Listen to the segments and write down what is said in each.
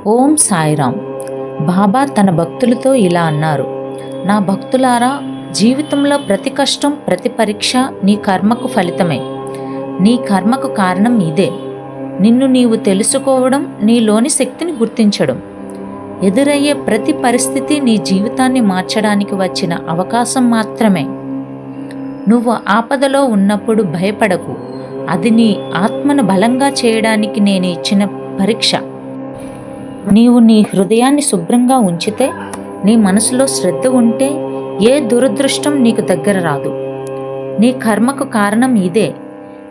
ఓం సాయిరామ్. బాబా తన భక్తులతో ఇలా అన్నారు, నా భక్తులారా, జీవితంలో ప్రతి కష్టం, ప్రతి పరీక్ష నీ కర్మకు ఫలితమే. నీ కర్మకు కారణం ఇదే. నిన్ను నీవు తెలుసుకోవడం, నీలోని శక్తిని గుర్తించడం. ఎదురయ్యే ప్రతి పరిస్థితి నీ జీవితాన్ని మార్చడానికి వచ్చిన అవకాశం మాత్రమే. నువ్వు ఆపదలో ఉన్నప్పుడు భయపడకు. అది నీ ఆత్మను బలంగా చేయడానికి నేను ఇచ్చిన పరీక్ష. నీవు నీ హృదయాన్ని శుభ్రంగా ఉంచితే, నీ మనసులో శ్రద్ధ ఉంటే ఏ దురదృష్టం నీకు దగ్గర రాదు. నీ కర్మకు కారణం ఇదే.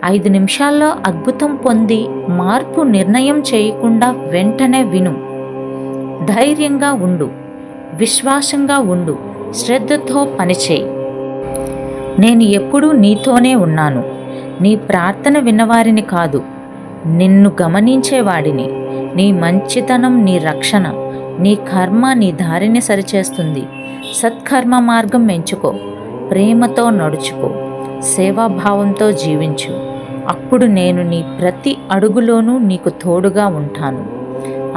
5 నిమిషాల్లో అద్భుతం పొంది మార్పు నిర్ణయం చేయకుండా వెంటనే విను. ధైర్యంగా ఉండు, విశ్వాసంగా ఉండు, శ్రద్ధతో పనిచేయి. నేను ఎప్పుడూ నీతోనే ఉన్నాను. నీ ప్రార్థన విన్నవారిని కాదు, నిన్ను గమనించేవాడిని. నీ మంచితనం నీ రక్షణ. నీ కర్మ నీ దారిని సరిచేస్తుంది. సత్కర్మ మార్గం ఎంచుకో, ప్రేమతో నడుచుకో, సేవాభావంతో జీవించు. అప్పుడు నేను నీ ప్రతి అడుగులోనూ నీకు తోడుగా ఉంటాను.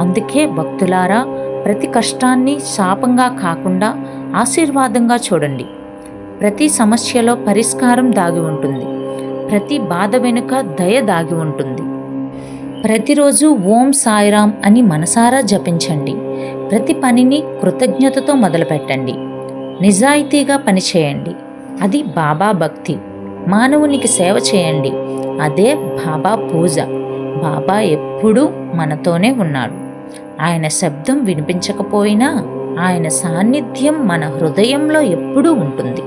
అందుకే భక్తులారా, ప్రతి కష్టాన్ని శాపంగా కాకుండా ఆశీర్వాదంగా చూడండి. ప్రతి సమస్యలో పరిష్కారం దాగి ఉంటుంది. ప్రతి బాధ వెనుక దయ దాగి ఉంటుంది. ప్రతిరోజు ఓం సాయిరామ్ అని మనసారా జపించండి. ప్రతి పనిని కృతజ్ఞతతో మొదలుపెట్టండి. నిజాయితీగా పనిచేయండి. అది బాబా భక్తి. మానవునికి సేవ చేయండి. అదే బాబా పూజ. బాబా ఎప్పుడూ మనతోనే ఉన్నాడు. ఆయన శబ్దం వినిపించకపోయినా ఆయన సాన్నిధ్యం మన హృదయంలో ఎప్పుడూ ఉంటుంది.